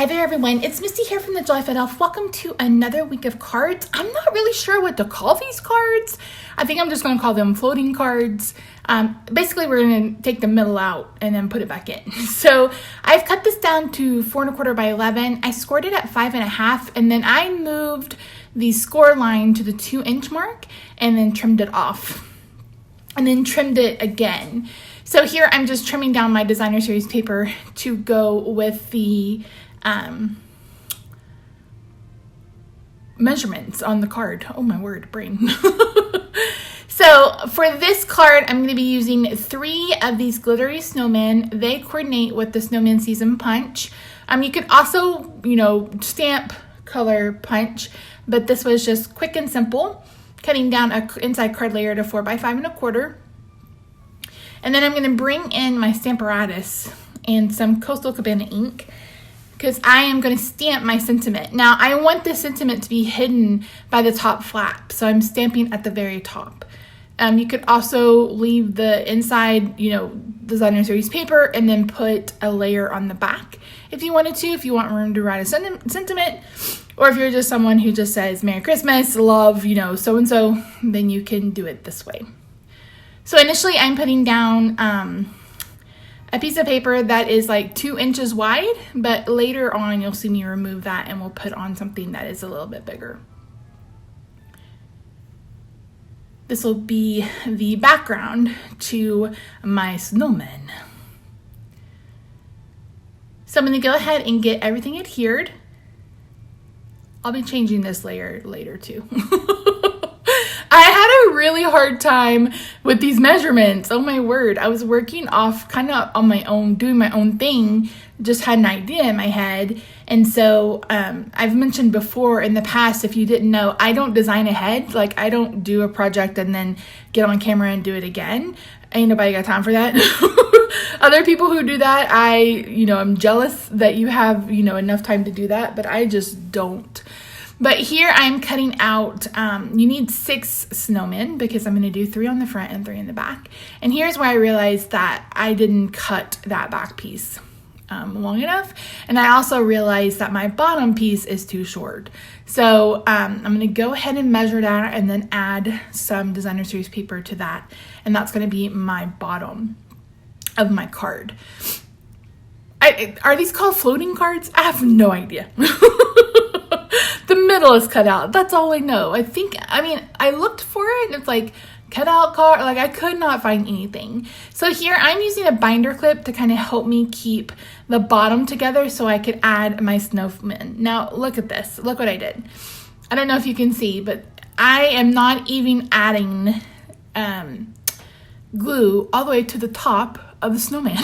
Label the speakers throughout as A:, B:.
A: Hi there everyone, it's Misty here from TheJollyFatElf. Welcome to another week of cards. I'm not really sure what to call these cards. I think I'm just going to call them floating cards. Basically we're going to take the middle out and then put it back in. So I've cut this down to 4 1/4 by 11. I scored it at 5 1/2 and then I moved the score line to the 2-inch mark and then trimmed it off and then trimmed it again. So here I'm just trimming down my designer series paper to go with the measurements on the card. Oh my word, brain. So for this card, I'm going to be using 3 of these glittery snowmen. They coordinate with the Snowman Season punch. You could also, stamp color punch, but this was just quick and simple, cutting down an inside card layer to 4 by 5 1/4. And then I'm going to bring in my Stamparatus and some Coastal Cabana ink, because I am going to stamp my sentiment. Now, I want the sentiment to be hidden by the top flap, so I'm stamping at the very top. You could also leave the inside, designer series paper and then put a layer on the back if you wanted to, if you want room to write a sentiment, or if you're just someone who just says, Merry Christmas, love, so-and-so, then you can do it this way. So initially, I'm putting down a piece of paper that is like 2 inches wide, but later on you'll see me remove that and we'll put on something that is a little bit bigger. This will be the background to my snowman. So I'm going to go ahead and get everything adhered. I'll be changing this layer later too. I had a really hard time with these measurements. Oh my word. I was working off kind of on my own, doing my own thing, just had an idea in my head. And so I've mentioned before in the past, if you didn't know, I don't design ahead. Like I don't do a project and then get on camera and do it again. Ain't nobody got time for that. Other people who do that, I'm jealous that you have, enough time to do that, but I just don't. But here I'm cutting out, you need 6 snowmen because I'm going to do 3 on the front and 3 in the back. And here's where I realized that I didn't cut that back piece long enough. And I also realized that my bottom piece is too short. So I'm going to go ahead and measure that and then add some designer series paper to that. And that's going to be my bottom of my card. Are these called floating cards? I have no idea. The middle is cut out. That's all I know. I looked for it and it's like cut out card. Like I could not find anything. So here I'm using a binder clip to kind of help me keep the bottom together so I could add my snowman. Now look at this. Look what I did. I don't know if you can see, but I am not even adding glue all the way to the top of the snowman.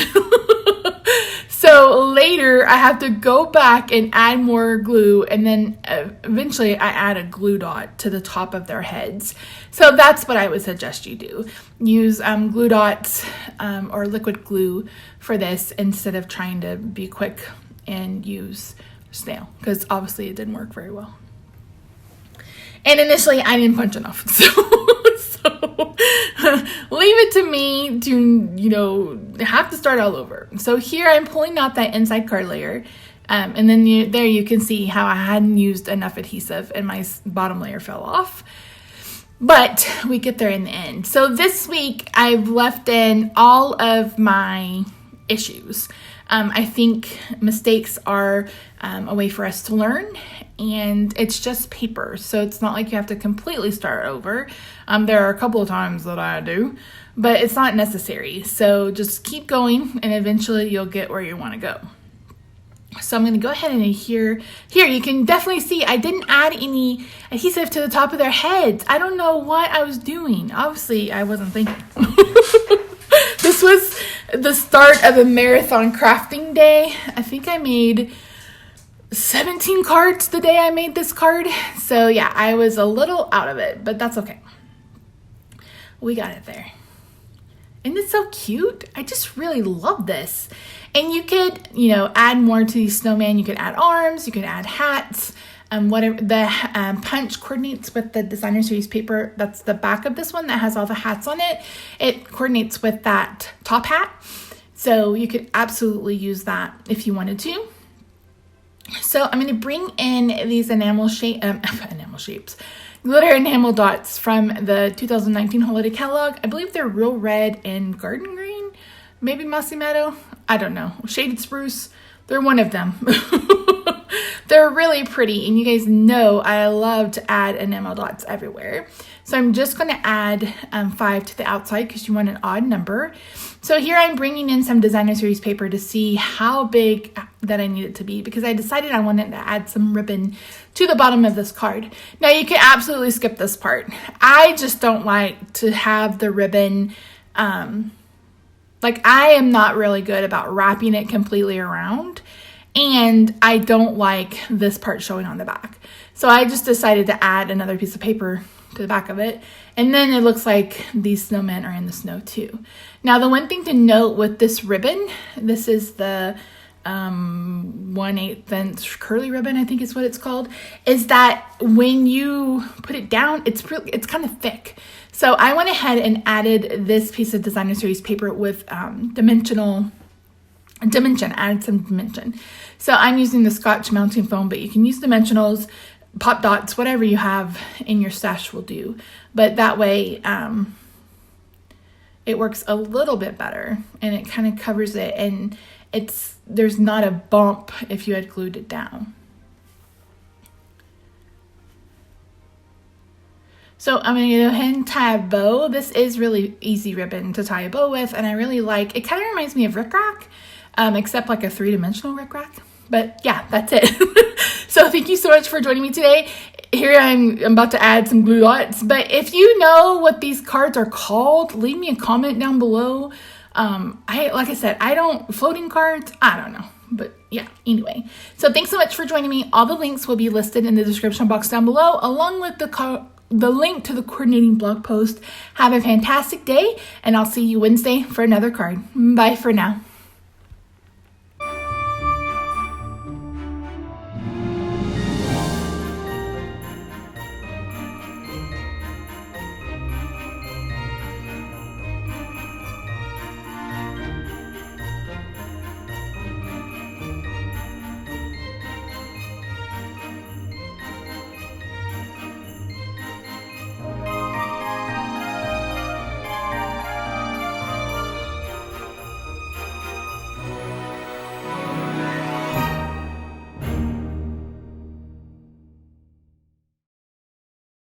A: So later I have to go back and add more glue, and then eventually I add a glue dot to the top of their heads. So that's what I would suggest you do. Use glue dots or liquid glue for this instead of trying to be quick and use snail, because obviously it didn't work very well. And initially I didn't punch enough. So leave it to me to, have to start all over. So here I'm pulling out that inside card layer. And then there you can see how I hadn't used enough adhesive and my bottom layer fell off. But we get there in the end. So this week I've left in all of my issues. I think mistakes are a way for us to learn, and it's just paper, so it's not like you have to completely start over. There are a couple of times that I do, but it's not necessary. So just keep going, and eventually you'll get where you want to go. So I'm going to go ahead and here you can definitely see I didn't add any adhesive to the top of their heads. I don't know what I was doing. Obviously, I wasn't thinking. This was the start of a marathon crafting day. I think I made 17 cards the day I made this card. So yeah, I was a little out of it, but that's okay. We got it there. Isn't it so cute? I just really love this. And you could, add more to these snowman. You could add arms, you could add hats, whatever. The punch coordinates with the designer series paper. That's the back of this one that has all the hats on it. It coordinates with that top hat. So you could absolutely use that if you wanted to. So I'm going to bring in these enamel shapes, glitter enamel dots from the 2019 holiday catalog. I believe they're Real Red and Garden Green, maybe Mossy Meadow. I don't know. Shaded Spruce. They're one of them. They're really pretty, and you guys know I love to add enamel dots everywhere. So I'm just going to add 5 to the outside because you want an odd number. So here I'm bringing in some designer series paper to see how big that I need it to be, because I decided I wanted to add some ribbon to the bottom of this card. Now you can absolutely skip this part. I just don't like to have the ribbon, like I am not really good about wrapping it completely around. And I don't like this part showing on the back. So I just decided to add another piece of paper to the back of it. And then it looks like these snowmen are in the snow too. Now, the one thing to note with this ribbon, this is the 1/8 inch curly ribbon, I think is what it's called, is that when you put it down, it's kind of thick. So I went ahead and added this piece of designer series paper with added some dimension. So I'm using the Scotch mounting foam, but you can use dimensionals, pop dots, whatever you have in your stash will do. But that way it works a little bit better, and it kind of covers it, and there's not a bump if you had glued it down. So I'm going to go ahead and tie a bow. This is really easy ribbon to tie a bow with, and I really like, it kind of reminds me of rickrack, except like a 3-dimensional rickrack. But yeah, that's it. So thank you so much for joining me today. Here I'm about to add some glue dots, but if you know what these cards are called, leave me a comment down below. Like I said, floating cards, I don't know. But yeah, anyway. So thanks so much for joining me. All the links will be listed in the description box down below, along with the link to the coordinating blog post. Have a fantastic day, and I'll see you Wednesday for another card. Bye for now.